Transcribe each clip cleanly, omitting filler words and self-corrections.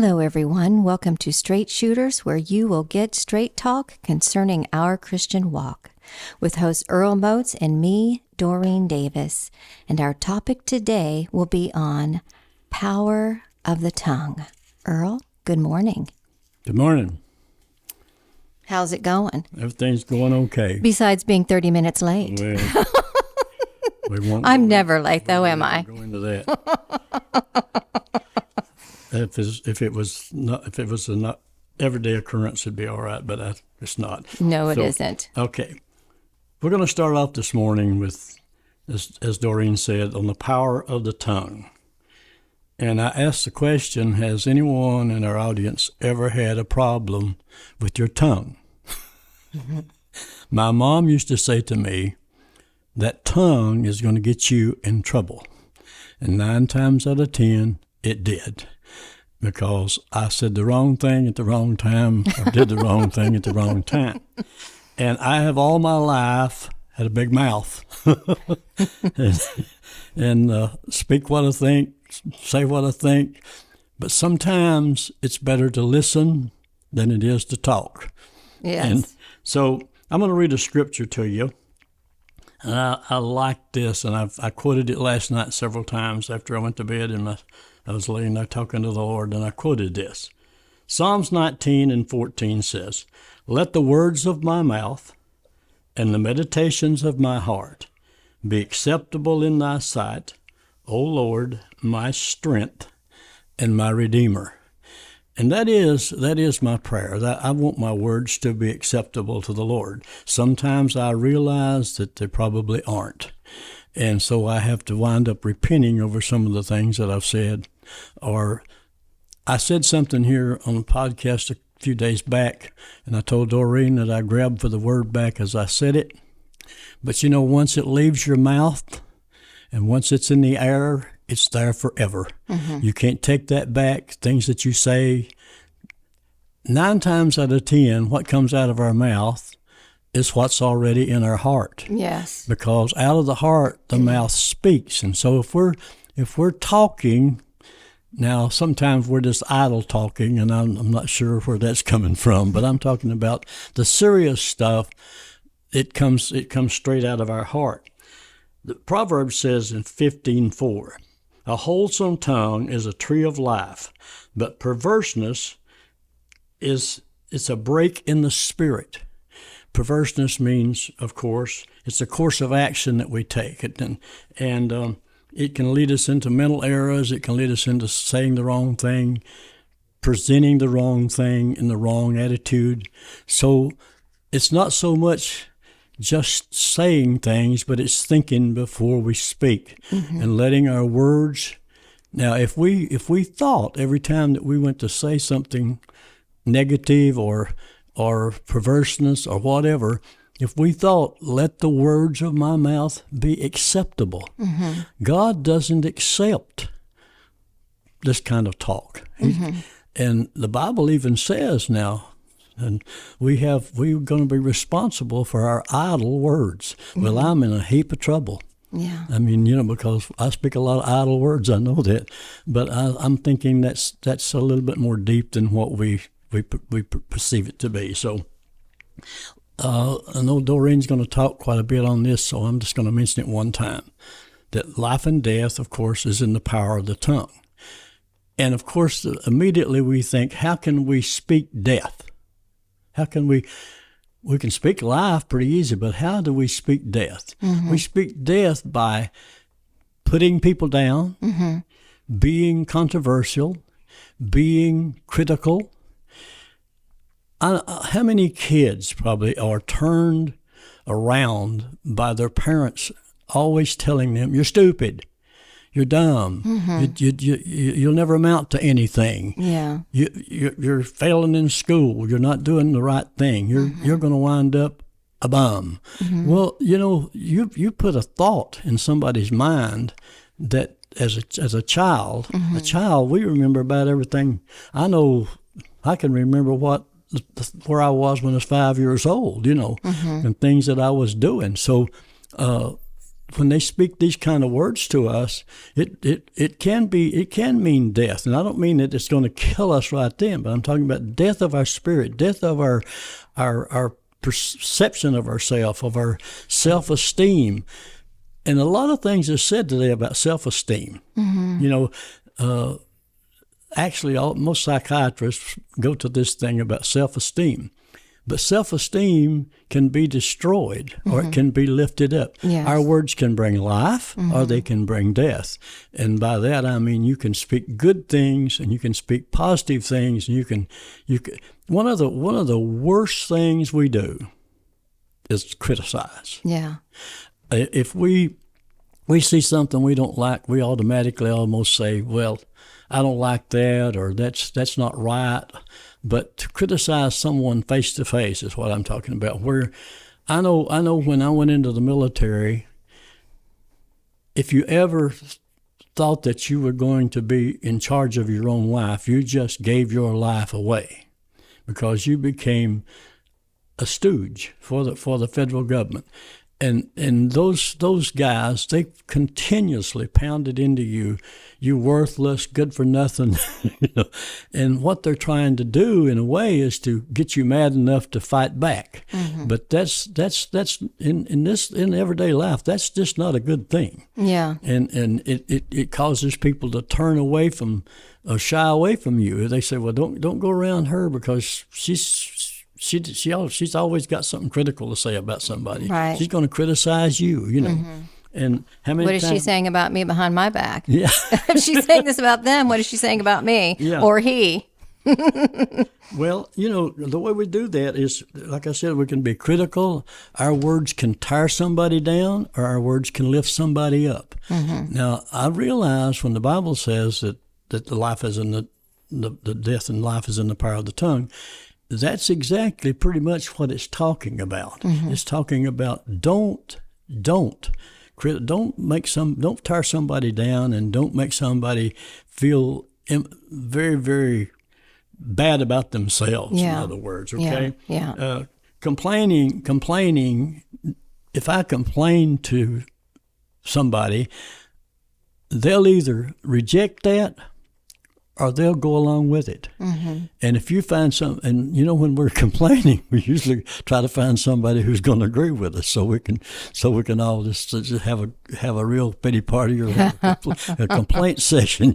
Hello, everyone. Welcome to Straight Shooters, where you will get straight talk concerning our Christian walk, with host Earl Moats and me, Doreen Davis. And our topic today will be on power of the tongue. Earl, good morning. Good morning. How's it going? Everything's going okay. Besides being 30 minutes late. Well, I'm never late, though, am I? Go into that. If it was an everyday occurrence, it'd be all right, but it's not. No, it isn't. Okay, we're going to start off this morning with, as Doreen said, on the power of the tongue. And I asked the question: has anyone in our audience ever had a problem with your tongue? Mm-hmm. My mom used to say to me, that tongue is going to get you in trouble. And 9 times out of 10, it did. Because I said the wrong thing at the wrong time, or did the wrong thing at the wrong time. And I have all my life had a big mouth. and speak what I think, say what I think. But sometimes it's better to listen than it is to talk. Yes. And so I'm going to read a scripture to you. And I like this, and I quoted it last night several times after I went to bed, and I was laying there talking to the Lord, and I quoted this. Psalms 19:14 says, "Let the words of my mouth and the meditations of my heart be acceptable in thy sight, O Lord, my strength and my Redeemer." And that is my prayer, that I want my words to be acceptable to the Lord. Sometimes I realize that they probably aren't. And so I have to wind up repenting over some of the things that I've said. Or I said something here on the podcast a few days back, and I told Doreen that I grabbed for the word back as I said it. But you know, once it leaves your mouth and once it's in the air, it's there forever. Mm-hmm. You can't take that back. Things that you say, 9 times out of 10, what comes out of our mouth is what's already in our heart. Yes. Because out of the heart, the mouth speaks. And so if we're talking, now sometimes we're just idle talking, and I'm not sure where that's coming from, but I'm talking about the serious stuff. It comes straight out of our heart. The Proverbs says in 15:4, "A wholesome tongue is a tree of life, but perverseness it's a break in the spirit." Perverseness means, of course, it's a course of action that we take, and it can lead us into mental errors. It can lead us into saying the wrong thing, presenting the wrong thing in the wrong attitude. So it's not so much just saying things, but it's thinking before we speak, mm-hmm. and letting our words. Now, if we thought every time that we went to say something negative or perverseness or whatever, if we thought, let the words of my mouth be acceptable. Mm-hmm. God doesn't accept this kind of talk. Mm-hmm. And the Bible even says now, and we're going to be responsible for our idle words. Mm-hmm. Well, I'm in a heap of trouble. Yeah. I mean, because I speak a lot of idle words. I know that, but I'm thinking that's a little bit more deep than what we perceive it to be. So I know Doreen's going to talk quite a bit on this, so I'm just going to mention it one time. That life and death, of course, is in the power of the tongue. And of course, immediately we think, how can we speak death? How can we can speak life pretty easy, but how do we speak death? Mm-hmm. We speak death by putting people down, mm-hmm. being controversial, being critical. How many kids probably are turned around by their parents always telling them, you're stupid, you're dumb, mm-hmm. you'll never amount to anything. Yeah, you're failing in school. You're not doing the right thing. You're going to wind up a bum. Mm-hmm. Well, you put a thought in somebody's mind that as a child, mm-hmm. We remember about everything. I know I can remember where I was when I was 5 years old. Mm-hmm. and things that I was doing. So when they speak these kind of words to us, it can mean death. And I don't mean that it's going to kill us right then, but I'm talking about death of our spirit, death of our perception of ourselves, of our self-esteem. And a lot of things are said today about self-esteem. Actually, most psychiatrists go to this thing about self-esteem. But self-esteem can be destroyed or it can be lifted up. Yes. Our words can bring life or they can bring death. And by that, I mean you can speak good things and you can speak positive things. And you can one of the worst things we do is criticize. Yeah. If we see something we don't like, we automatically almost say, well, I don't like that, or that's not right. But to criticize someone face to face is what I'm talking about. Where I know when I went into the military, if you ever thought that you were going to be in charge of your own life, you just gave your life away because you became a stooge for the federal government. And those guys, they continuously pounded into you, you worthless, good for nothing. And what they're trying to do in a way is to get you mad enough to fight back. But that's in everyday life, that's just not a good thing. Yeah. And it causes people to turn away from or shy away from you. They say, well, don't go around her because she's always got something critical to say about somebody. Right. She's going to criticize you, And how many What is times, she saying about me behind my back? Yeah. If she's saying this about them, what is she saying about me? Yeah. Or he? Well, the way we do that is, like I said, we can be critical. Our words can tear somebody down or our words can lift somebody up. Now, I realize when the Bible says that the life is in the death and life is in the power of the tongue, that's exactly pretty much what it's talking about. It's talking about don't tear somebody down and don't make somebody feel very, very bad about themselves. Yeah. In other words, okay. Yeah. Complaining. If I complain to somebody, they'll either reject that or they'll go along with it. And if you find some, and when we're complaining, we usually try to find somebody who's going to agree with us, so we can all just have a real pity party or a complaint session,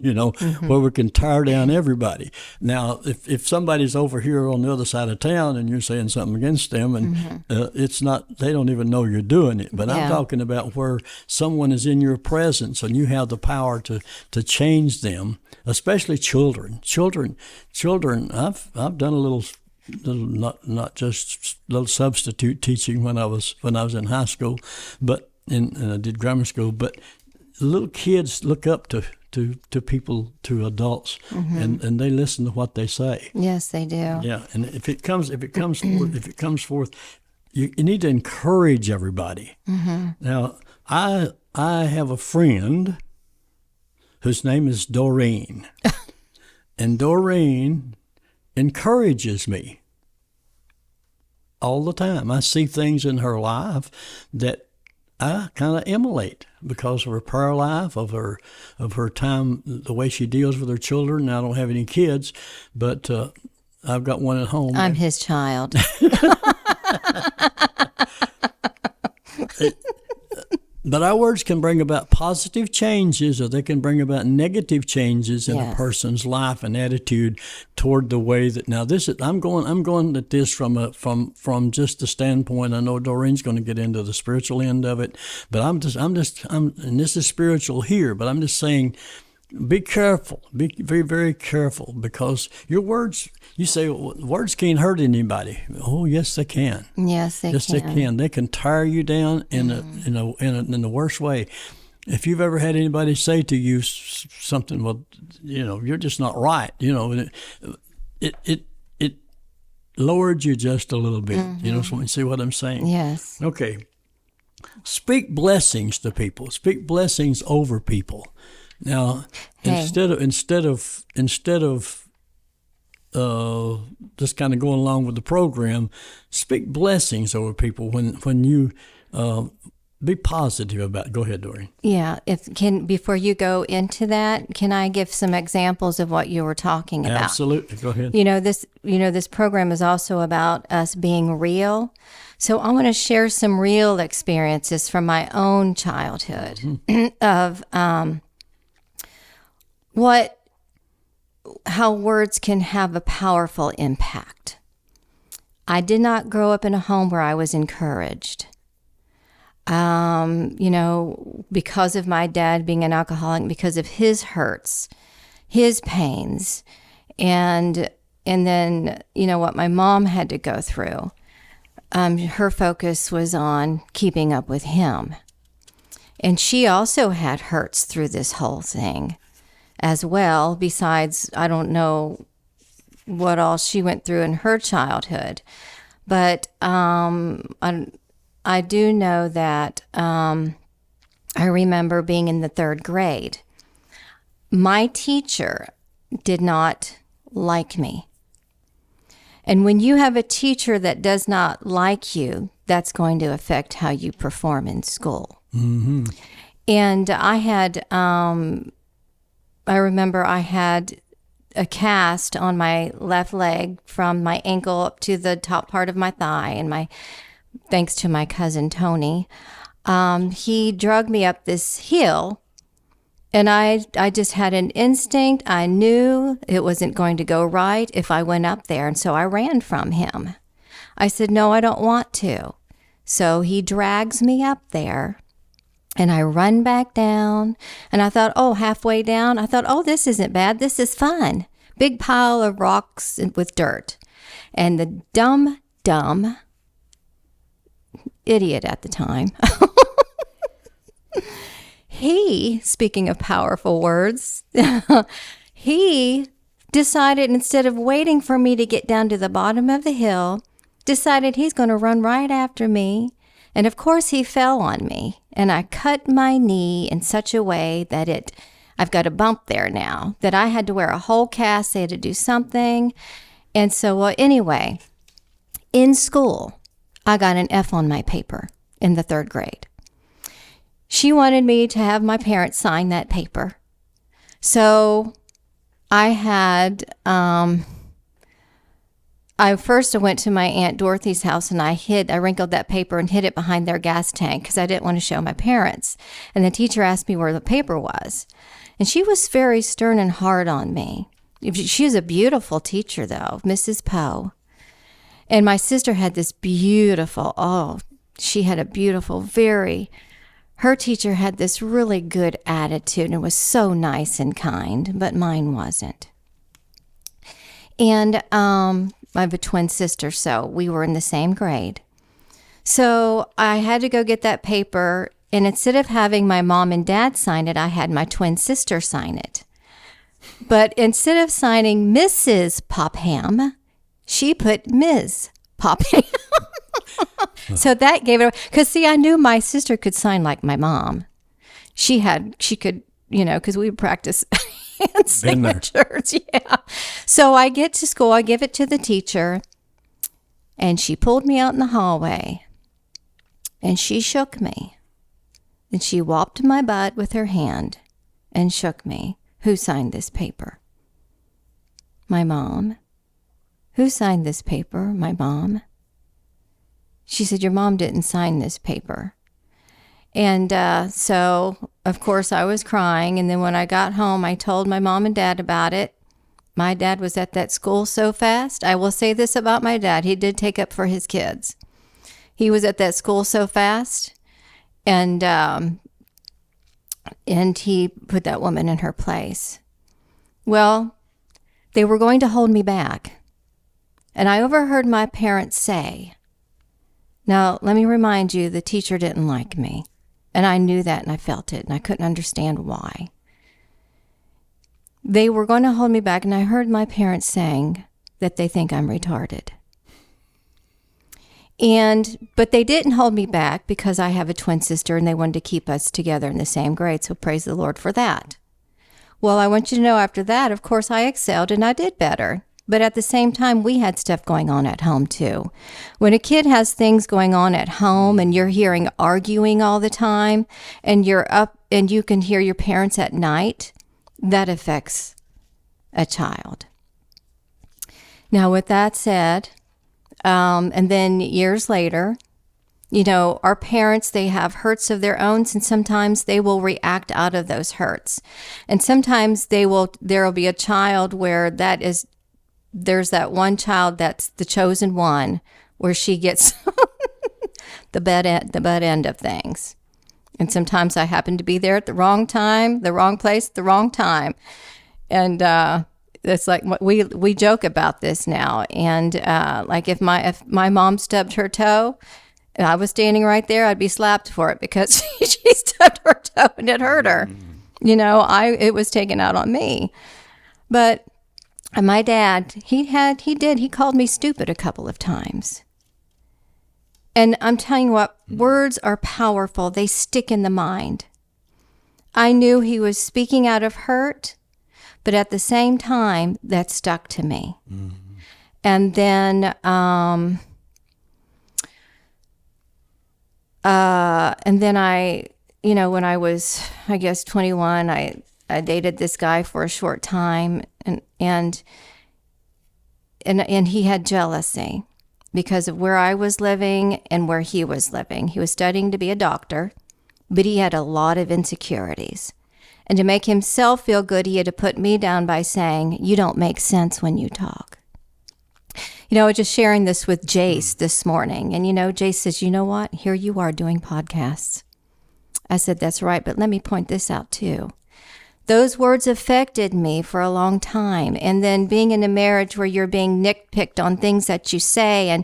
where we can tear down everybody. Now, if somebody's over here on the other side of town and you're saying something against them, and it's not, they don't even know you're doing it. But I'm talking about where someone is in your presence and you have the power to change them. Especially children. I've done a little not just little substitute teaching when I was in high school, but and I did grammar school. But little kids look up to people, to adults, and they listen to what they say. Yes, they do. Yeah, and if it comes forth, you need to encourage everybody. Now, I have a friend whose name is Doreen. And Doreen encourages me all the time. I see things in her life that I kind of emulate because of her prayer life, of her time, the way she deals with her children. Now, I don't have any kids, but I've got one at home. I'm his child. But our words can bring about positive changes, or they can bring about negative changes in a person's life and attitude toward the way that. Now, I'm going at this from just the standpoint. I know Doreen's going to get into the spiritual end of it, but I'm and this is spiritual here, but I'm just saying, be careful, be very, very careful, because your words. You say words can't hurt anybody. Oh, yes, they can. Yes, they can. They can tear you down in the worst way. If you've ever had anybody say to you something, well, you're just not right. It lowered you just a little bit. So you see what I'm saying? Yes. Okay. Speak blessings to people. Speak blessings over people. Now, instead of just kind of going along with the program, speak blessings over people when you be positive about. Go ahead, Doreen. Yeah, before you go into that, can I give some examples of what you were talking about? Absolutely. Go ahead. This program is also about us being real. So I want to share some real experiences from my own childhood of how words can have a powerful impact. I did not grow up in a home where I was encouraged. Because of my dad being an alcoholic, because of his hurts, his pains, and then, what my mom had to go through. Her focus was on keeping up with him. And she also had hurts through this whole thing as well, besides, I don't know what all she went through in her childhood. But I do know that I remember being in the 3rd grade. My teacher did not like me. And when you have a teacher that does not like you, that's going to affect how you perform in school. Mm-hmm. And I remember I had a cast on my left leg from my ankle up to the top part of my thigh, and thanks to my cousin Tony, he dragged me up this hill, and I just had an instinct. I knew it wasn't going to go right if I went up there, and so I ran from him. I said, no, I don't want to. So he drags me up there, and I run back down, and I thought, halfway down, I thought, this isn't bad. This is fun. Big pile of rocks with dirt. And the dumb idiot at the time, speaking of powerful words, he decided, instead of waiting for me to get down to the bottom of the hill, decided he's going to run right after me. And of course he fell on me, and I cut my knee in such a way that I've got a bump there now, that I had to wear a whole cast. They had to do something. And so, anyway, in school, I got an F on my paper in the 3rd grade. She wanted me to have my parents sign that paper. So I had, I went to my Aunt Dorothy's house, and I wrinkled that paper and hid it behind their gas tank because I didn't want to show my parents. And the teacher asked me where the paper was. And she was very stern and hard on me. She was a beautiful teacher, though, Mrs. Poe. And my sister had this beautiful, her teacher had this really good attitude and was so nice and kind, but mine wasn't. And I have a twin sister, so we were in the same grade. So I had to go get that paper, and instead of having my mom and dad sign it, I had my twin sister sign it. But instead of signing Mrs. Popham, she put Ms. Popham. So that gave it away. Because, see, I knew my sister could sign like my mom. She could, because we would practice hand signatures. Yeah. So I get to school, I give it to the teacher, and she pulled me out in the hallway, and she shook me. And she whopped my butt with her hand and shook me. Who signed this paper? My mom. Who signed this paper? My mom. She said, your mom didn't sign this paper. And so, of course, I was crying. And then when I got home, I told my mom and dad about it. My dad was at that school so fast. I will say this about my dad. He did take up for his kids. He was at that school so fast. And he put that woman in her place. Well, they were going to hold me back. And I overheard my parents say, now, let me remind you, the teacher didn't like me. And I knew that, and I felt it, and I couldn't understand why. They were going to hold me back, and I heard my parents saying that they think I'm retarded. But they didn't hold me back because I have a twin sister, and they wanted to keep us together in the same grade, so praise the Lord for that. Well, I want you to know after that, of course, I excelled, and I did better. But at the same time, we had stuff going on at home too. When a kid has things going on at home and you're hearing arguing all the time and you're up and you can hear your parents at night, that affects a child. Now, with that said, and then years later, our parents, they have hurts of their own, and sometimes they will react out of those hurts. And sometimes there will be a child where there's that one child that's the chosen one where she gets the butt end of things. And sometimes I happen to be there at the wrong time, the wrong place, the wrong time. And it's like we joke about this now. And like if my mom stubbed her toe and I was standing right there, I'd be slapped for it because she stubbed her toe and it hurt her. It was taken out on me. But my dad, he called me stupid a couple of times. And I'm telling you what, words are powerful. They stick in the mind. I knew he was speaking out of hurt, but at the same time, that stuck to me. Mm-hmm. And then, I, when I was, I guess, 21, I dated this guy for a short time, and he had jealousy because of where I was living and where he was living. He was studying to be a doctor, but he had a lot of insecurities. And to make himself feel good, he had to put me down by saying, "You don't make sense when you talk." I was just sharing this with Jace this morning. And, Jace says, "You know what? Here you are doing podcasts." I said, "That's right, but let me point this out too." Those words affected me for a long time. And then being in a marriage where you're being nitpicked on things that you say and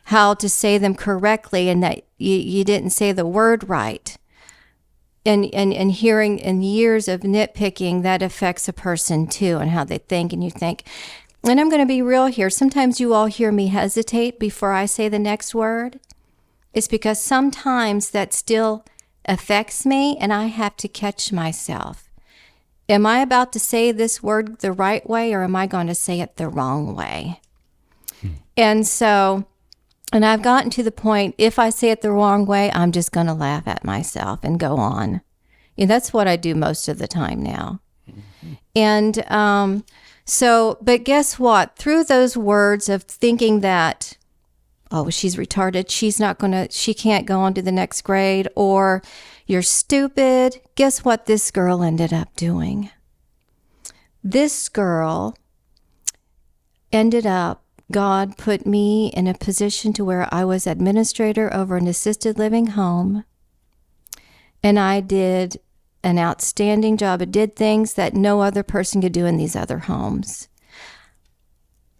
how to say them correctly and that you didn't say the word right. And hearing in years of nitpicking, that affects a person too and how they think and you think. And I'm going to be real here. Sometimes you all hear me hesitate before I say the next word. It's because sometimes that still affects me and I have to catch myself. Am I about to say this word the right way or am I going to say it the wrong way? And I've gotten to the point, if I say it the wrong way, I'm just going to laugh at myself and go on. And that's what I do most of the time now. And but guess what? Through those words of thinking that, oh, she's retarded, she can't go on to the next grade, or you're stupid. Guess what this girl ended up doing? This girl God put me in a position to where I was administrator over an assisted living home. And I did an outstanding job. I did things that no other person could do in these other homes.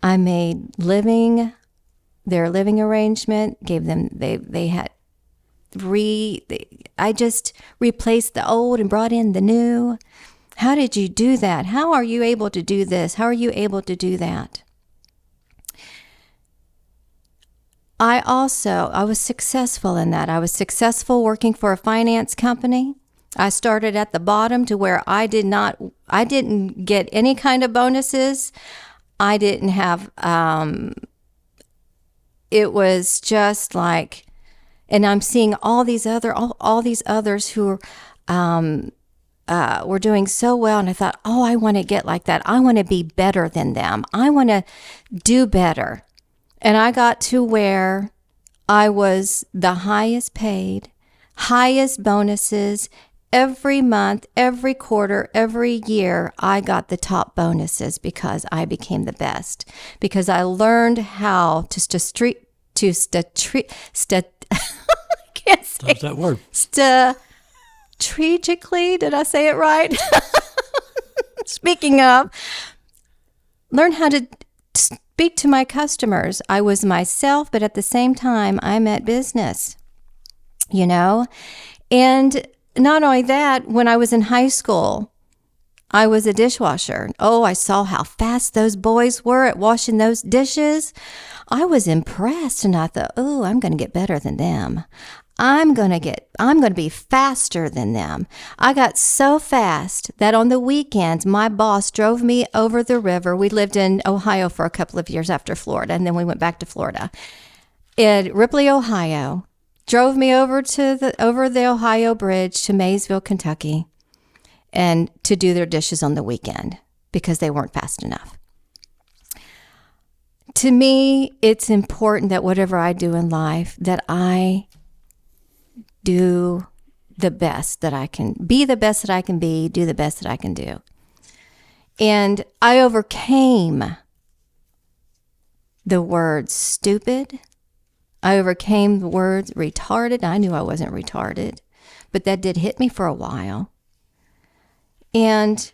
I made their living arrangement, gave them, they had I just replaced the old and brought in the new. How did you do that? How are you able to do this? How are you able to do that? I was successful in that. I was successful working for a finance company. I started at the bottom to where I didn't get any kind of bonuses. I didn't have, it was just like, and I'm seeing all these others who were doing so well. And I thought, oh, I want to get like that. I want to be better than them. I want to do better. And I got to where I was the highest paid, highest bonuses. Every month, every quarter, every year, I got the top bonuses because I became the best. Because I learned how I can't say What's that word? Strategically, did I say it right? Speaking of, learn how to speak to my customers. I was myself, but at the same time, I meant business, And not only that, when I was in high school, I was a dishwasher. Oh, I saw how fast those boys were at washing those dishes. I was impressed, and I thought, oh, I'm going to get better than them. I'm going to be faster than them. I got so fast that on the weekends, my boss drove me over the river. We lived in Ohio for a couple of years after Florida, and then we went back to Florida. In Ripley, Ohio, drove me over the Ohio Bridge to Maysville, Kentucky, and to do their dishes on the weekend because they weren't fast enough. To me, it's important that whatever I do in life, that I do the best that I can, be the best that I can be, do the best that I can do. And I overcame the words stupid. I overcame the words retarded. I knew I wasn't retarded, but that did hit me for a while. And,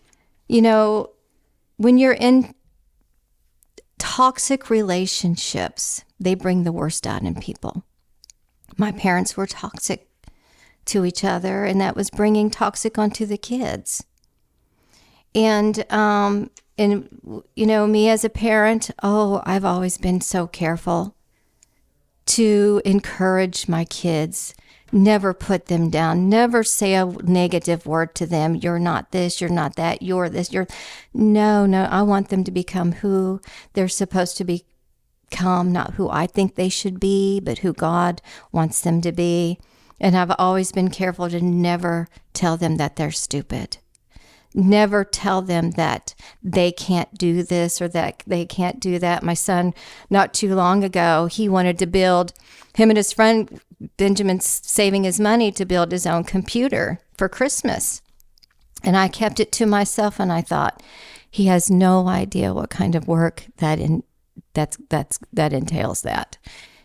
when you're in toxic relationships, they bring the worst out in people. My parents were toxic to each other, and that was bringing toxic onto the kids. And me as a parent, I've always been so careful to encourage my kids, never put them down, never say a negative word to them. You're not this, you're not that, you're this, No, I want them to become who they're supposed to become, not who I think they should be, but who God wants them to be. And I've always been careful to never tell them that they're stupid. Never tell them that they can't do this or that they can't do that. My son, not too long ago, he wanted to build, him and his friend, Benjamin's saving his money to build his own computer for Christmas. And I kept it to myself, and I thought, he has no idea what kind of work that entails that.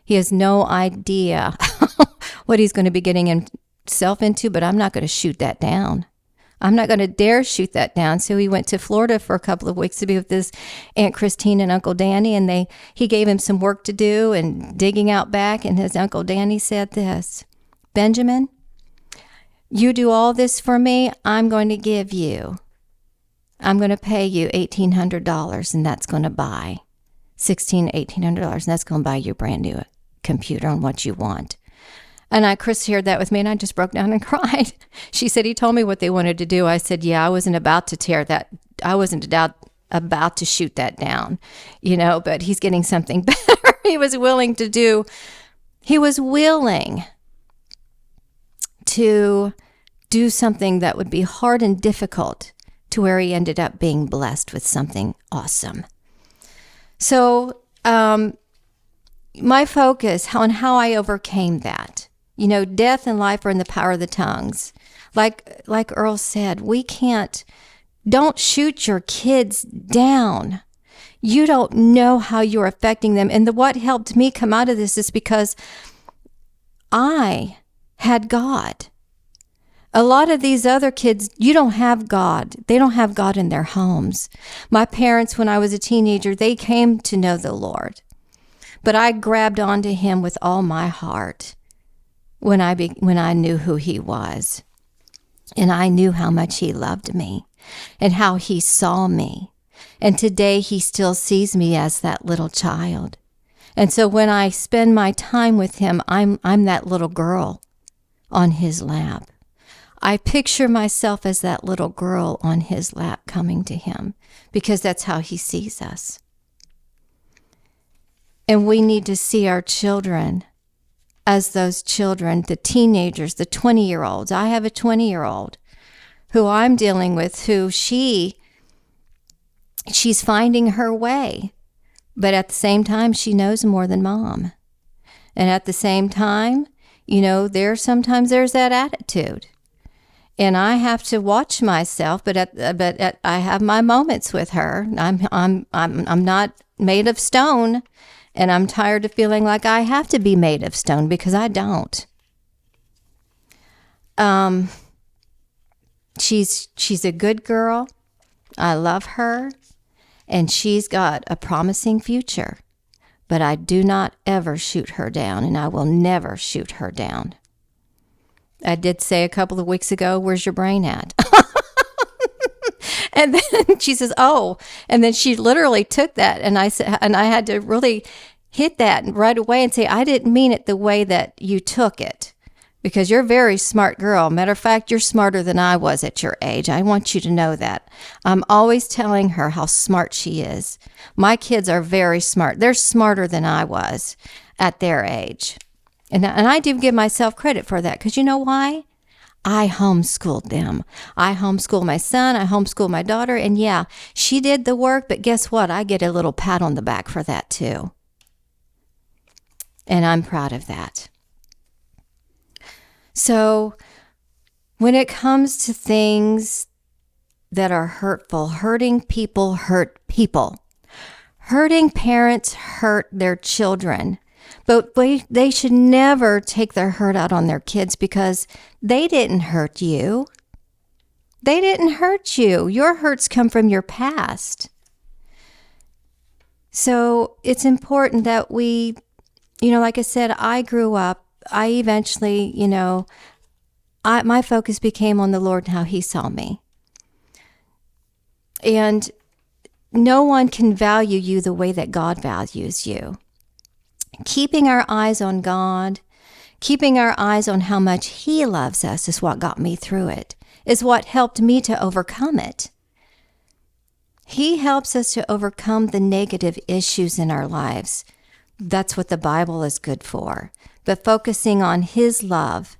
He has no idea what he's going to be getting himself into, but I'm not going to shoot that down. I'm not going to dare shoot that down. So he went to Florida for a couple of weeks to be with his Aunt Christine and Uncle Danny, and he gave him some work to do and digging out back, and his Uncle Danny said this, Benjamin, you do all this for me, I'm going to pay you $1,800, and that's going to buy $1,800, and that's going to buy you a brand new computer on what you want. And Chris shared that with me, and I just broke down and cried. She said, he told me what they wanted to do. I said, yeah, I wasn't about to shoot that down, but he's getting something better. He was willing to do something that would be hard and difficult, to where he ended up being blessed with something awesome. So my focus on how I overcame that, death and life are in the power of the tongues. Like Earl said, don't shoot your kids down. You don't know how you're affecting them. And what helped me come out of this is because I had God. A lot of these other kids, you don't have God. They don't have God in their homes. My parents, when I was a teenager, they came to know the Lord. But I grabbed onto him with all my heart when I knew who he was. And I knew how much he loved me and how he saw me. And today he still sees me as that little child. And so when I spend my time with him, I'm that little girl on his lap. I picture myself as that little girl on his lap coming to him, because that's how he sees us. And we need to see our children as those children, the teenagers, the 20-year-olds. I have a 20-year-old who I'm dealing with, who she's finding her way. But at the same time, she knows more than mom. And at the same time, there's that attitude. And I have to watch myself, but I have my moments with her. I'm not made of stone, and I'm tired of feeling like I have to be made of stone, because I don't. She's a good girl. I love her, and she's got a promising future. But I do not ever shoot her down, and I will never shoot her down. I did say a couple of weeks ago, where's your brain at? And then she says, oh, and then she literally took that, and I said, and I had to really hit that right away and say, I didn't mean it the way that you took it. because you're a very smart girl. Matter of fact, you're smarter than I was at your age. I want you to know that. I'm always telling her how smart she is. My kids are very smart. They're smarter than I was at their age. And I do give myself credit for that, because you know why? I homeschooled them. I homeschooled my son. I homeschooled my daughter. And yeah, she did the work, but guess what? I get a little pat on the back for that too. And I'm proud of that. So when it comes to things that are hurtful, hurting people hurt people. Hurting parents hurt their children. But they should never take their hurt out on their kids, because they didn't hurt you. They didn't hurt you. Your hurts come from your past. So it's important that we, like I said, I grew up. I eventually, my focus became on the Lord and how He saw me. And no one can value you the way that God values you. Keeping our eyes on God, keeping our eyes on how much He loves us is what got me through it, is what helped me to overcome it. He helps us to overcome the negative issues in our lives. That's what the Bible is good for. But focusing on His love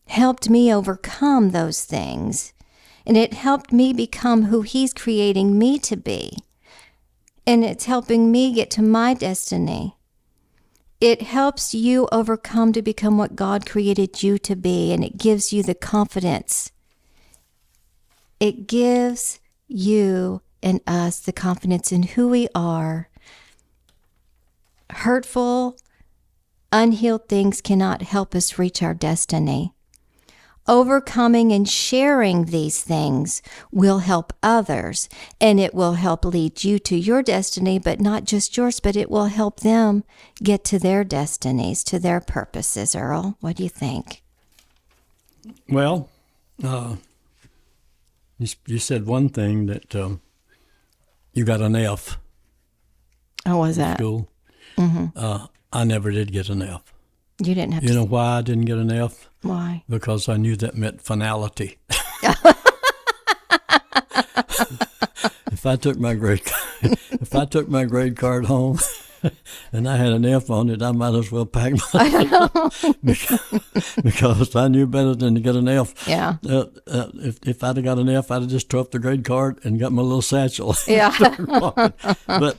helped me overcome those things. And it helped me become who He's creating me to be. And it's helping me get to my destiny. It helps you overcome to become what God created you to be. And it gives you the confidence. It gives you and us the confidence in who we are. Hurtful, unhealed things cannot help us reach our destiny. Overcoming and sharing these things will help others, and it will help lead you to your destiny, but not just yours, but it will help them get to their destinies, to their purposes. Earl, what do you think? Well, you said one thing that you got an F. Oh, was in that? School. Mm-hmm. I never did get an F. You didn't have You to. know why I didn't get an F? Why? Because I knew that meant finality. If I took my grade card home and I had an F on it, I might as well pack my because I knew better than to get an F. Yeah. If I'd have got an F, I'd have just tore up the grade card and got my little satchel. Yeah. But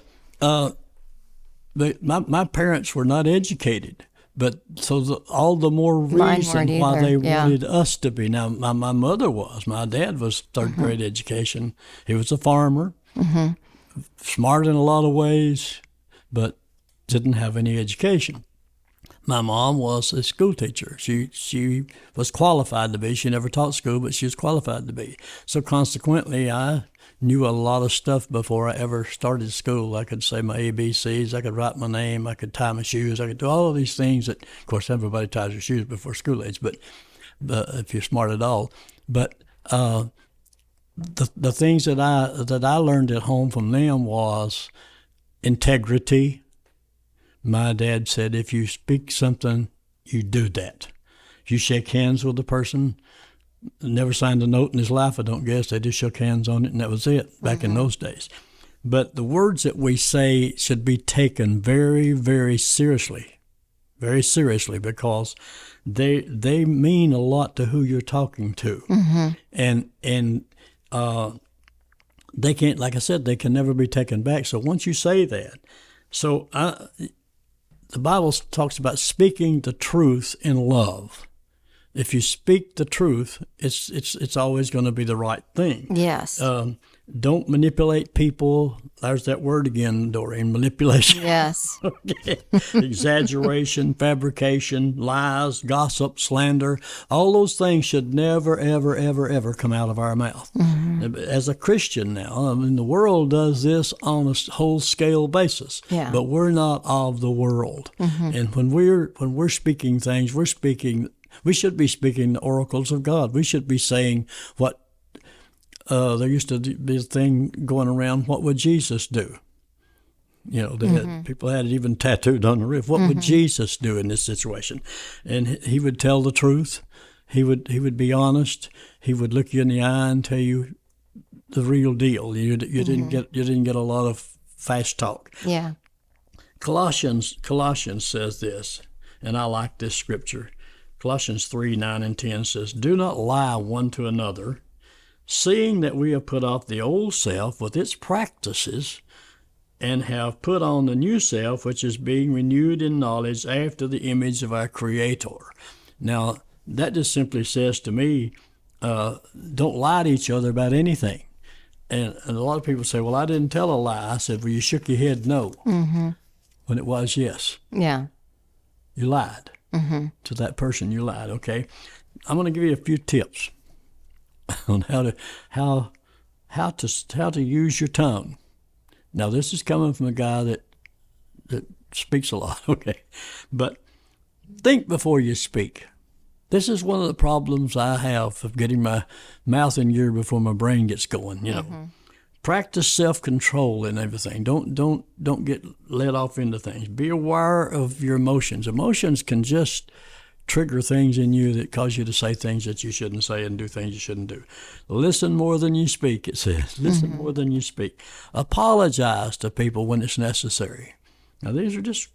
my parents were not educated. But so all the more reason why they wanted us to be. Now, my mother was. My dad was third grade education. He was a farmer, smart in a lot of ways, but didn't have any education. My mom was a school teacher. She was qualified to be. She never taught school, but she was qualified to be. So consequently, I knew a lot of stuff before I ever started school. I could say my ABCs, I could write my name, I could tie my shoes, I could do all of these things that, of course, everybody ties their shoes before school age, but if you're smart at all. But the things that I learned at home from them was integrity. My dad said, if you speak something, you do that. If you shake hands with a person, never signed a note in his life, I don't guess. They just shook hands on it, and that was it back in those days. But the words that we say should be taken very, very seriously, because they mean a lot to who you're talking to. And they can't, like I said, they can never be taken back. So once you say that, the Bible talks about speaking the truth in love. If you speak the truth, it's always going to be the right thing. Yes. Don't manipulate people. There's that word again, Doreen, manipulation. Yes. Okay. Exaggeration, fabrication, lies, gossip, slander. All those things should never, ever, ever, ever come out of our mouth. As a Christian now, I mean, the world does this on a whole scale basis. Yeah. But we're not of the world. And when we're speaking things, we should be speaking the oracles of God. We should be saying what there used to be a thing going around, what would Jesus do? You know, people had it even tattooed on the roof. What would Jesus do in this situation? And he would tell the truth. He would be honest. He would look you in the eye and tell you the real deal. You didn't get a lot of fast talk. Yeah. Colossians says this, and I like this scripture. Colossians 3:9-10 says, "Do not lie one to another, seeing that we have put off the old self with its practices, and have put on the new self, which is being renewed in knowledge after the image of our Creator." Now, that just simply says to me, don't lie to each other about anything. And a lot of people say, well, I didn't tell a lie. I said, well, you shook your head no. When it was yes. Yeah. You lied. To that person, you lied, okay? I'm going to give you a few tips on how to use your tongue. Now, this is coming from a guy that speaks a lot, okay? But think before you speak. This is one of the problems I have of getting my mouth in gear before my brain gets going, you know. Practice self-control and everything. Don't get led off into things. Be aware of your emotions. Emotions can just trigger things in you that cause you to say things that you shouldn't say and do things you shouldn't do. Listen more than you speak, it says. Listen more than you speak. Apologize to people when it's necessary. Now, these are just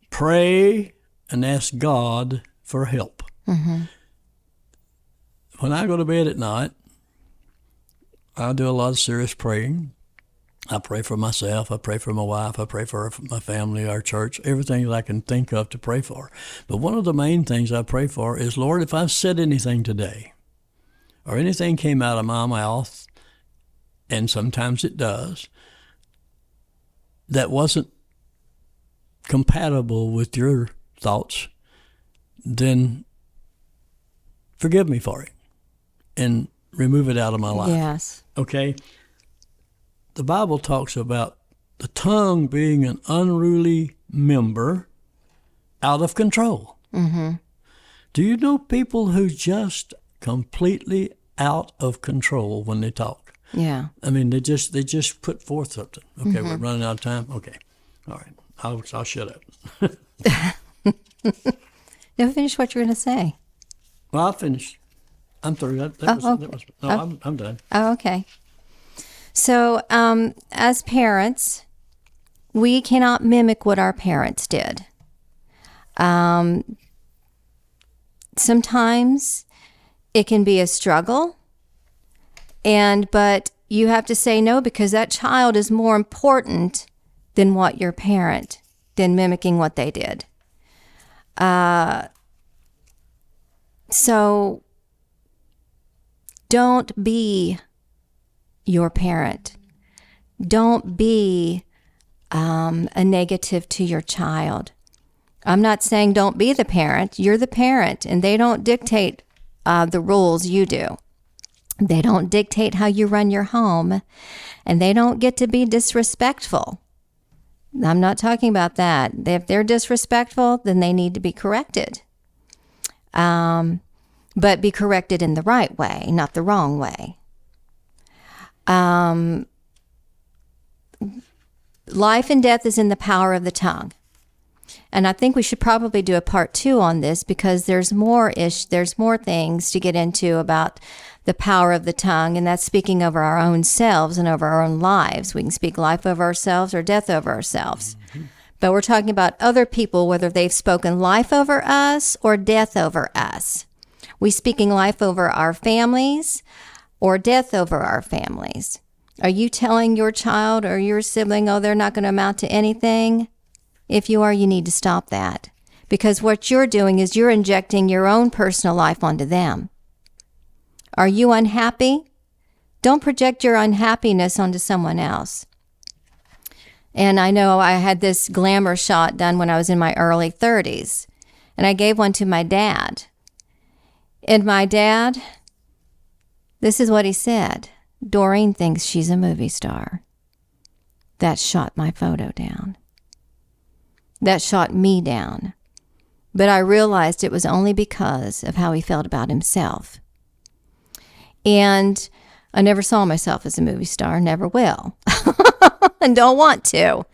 pray and ask God for help. When I go to bed at night, I do a lot of serious praying. I pray for myself. I pray for my wife. I pray for my family, our church, everything that I can think of to pray for. But one of the main things I pray for is, Lord, if I've said anything today or anything came out of my mouth, and sometimes it does, that wasn't compatible with your thoughts, then forgive me for it and remove it out of my life. Yes. Okay? The Bible talks about the tongue being an unruly member out of control. Do you know people who just completely out of control when they talk? Yeah. I mean, they just put forth something. Okay, we're running out of time. Okay. All right. I'll shut up. No, finish what you're going to say. Well, I'll finish. I'm through. I'm done. Oh, okay. So, as parents, we cannot mimic what our parents did. Sometimes it can be a struggle, but you have to say no, because that child is more important than than mimicking what they did. So don't be your parent. Don't be a negative to your child. I'm not saying don't be the parent. You're the parent, and they don't dictate the rules, you do. They don't dictate how you run your home, and they don't get to be disrespectful. I'm not talking about that. If they're disrespectful, then they need to be corrected. But be corrected in the right way, not the wrong way. Life and death is in the power of the tongue. And I think we should probably do a part 2 on this, because there's more things to get into about the power of the tongue, and that's speaking over our own selves and over our own lives. We can speak life over ourselves or death over ourselves. But we're talking about other people, whether they've spoken life over us or death over us. We speaking life over our families or death over our families. Are you telling your child or your sibling, oh, they're not going to amount to anything? If you are, you need to stop that. Because what you're doing is you're injecting your own personal life onto them. Are you unhappy? Don't project your unhappiness onto someone else. And I know I had this glamour shot done when I was in my early 30s. And I gave one to my dad. And my dad, this is what he said. Doreen thinks she's a movie star. That shot my photo down. That shot me down. But I realized it was only because of how he felt about himself. And I never saw myself as a movie star, never will. and don't want to.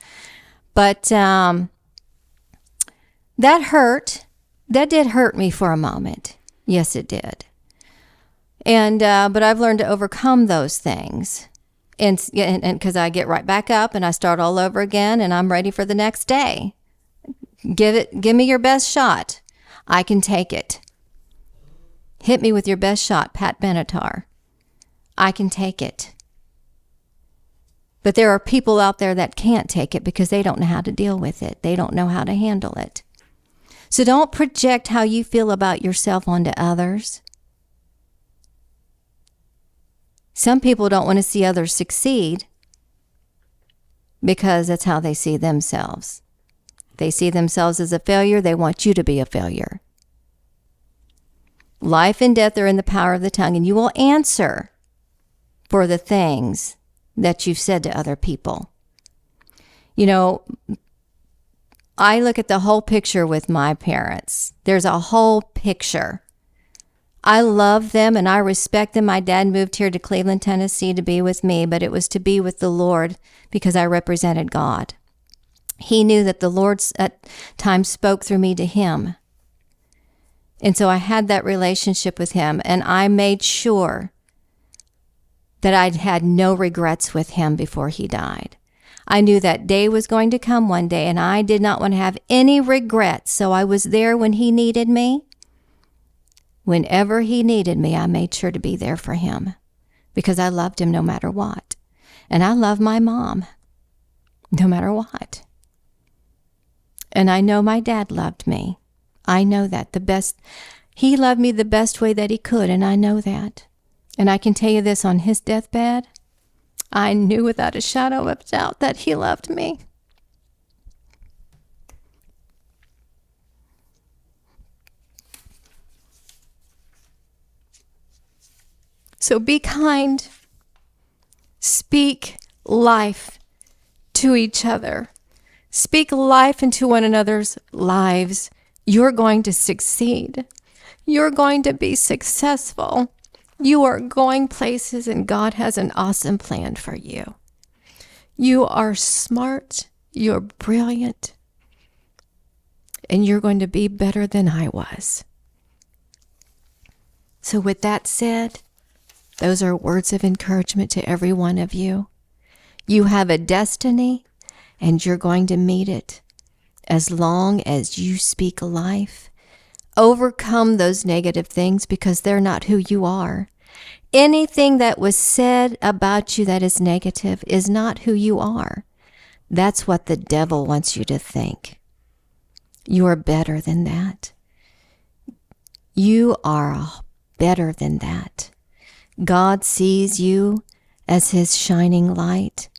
But that hurt. That did hurt me for a moment. Yes, it did. And but I've learned to overcome those things. And because I get right back up and I start all over again and I'm ready for the next day. Give me your best shot. I can take it. Hit me with your best shot, Pat Benatar. I can take it. But there are people out there that can't take it because they don't know how to deal with it. They don't know how to handle it. So don't project how you feel about yourself onto others. Some people don't want to see others succeed because that's how they see themselves. They see themselves as a failure. They want you to be a failure. Life and death are in the power of the tongue, and you will answer for the things that you've said to other people. You know, I look at the whole picture with my parents. There's a whole picture. I love them and I respect them. My dad moved here to Cleveland, Tennessee to be with me, but it was to be with the Lord because I represented God. He knew that the Lord at times spoke through me to him. And so I had that relationship with him, and I made sure that I'd had no regrets with him before he died. I knew that day was going to come one day, and I did not want to have any regrets. So I was there when he needed me. Whenever he needed me, I made sure to be there for him because I loved him no matter what. And I love my mom no matter what. And I know my dad loved me. I know that he loved me the best way that he could, and I know that. And I can tell you this, on his deathbed, I knew without a shadow of doubt that he loved me. So be kind. Speak life to each other. Speak life into one another's lives. You're going to succeed. You're going to be successful. You are going places, and God has an awesome plan for you. You are smart. You're brilliant. And you're going to be better than I was. So with that said, those are words of encouragement to every one of you. You have a destiny, and you're going to meet it as long as you speak life. Overcome those negative things because they're not who you are. Anything that was said about you that is negative is not who you are. That's what the devil wants you to think. You are better than that. You are better than that. God sees you as his shining light.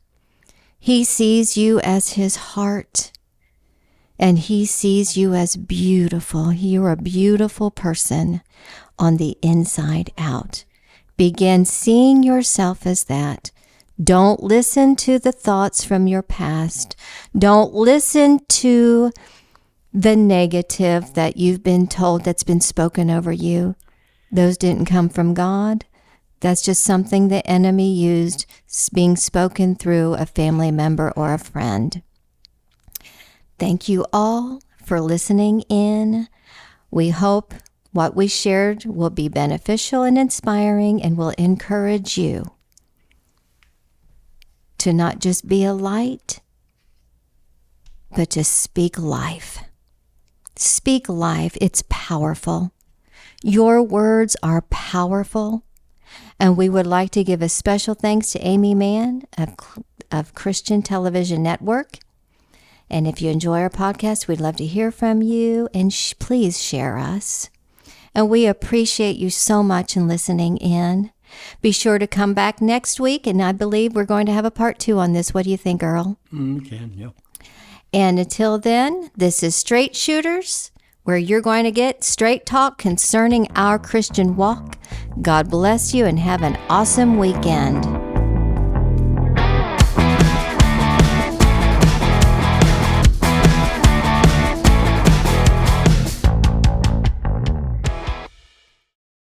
He sees you as his heart. And he sees you as beautiful. You're a beautiful person on the inside out. Begin seeing yourself as that. Don't listen to the thoughts from your past. Don't listen to the negative that you've been told that's been spoken over you. Those didn't come from God. That's just something the enemy used, being spoken through a family member or a friend. Thank you all for listening in. We hope what we shared will be beneficial and inspiring and will encourage you to not just be a light, but to speak life. Speak life. It's powerful. Your words are powerful. And we would like to give a special thanks to Amy Mann of Christian Television Network. And if you enjoy our podcast, we'd love to hear from you. And please share us. And we appreciate you so much in listening in. Be sure to come back next week. And I believe we're going to have a part 2 on this. What do you think, Earl? We can, yeah. And until then, this is Straight Shooters, where you're going to get straight talk concerning our Christian walk. God bless you and have an awesome weekend.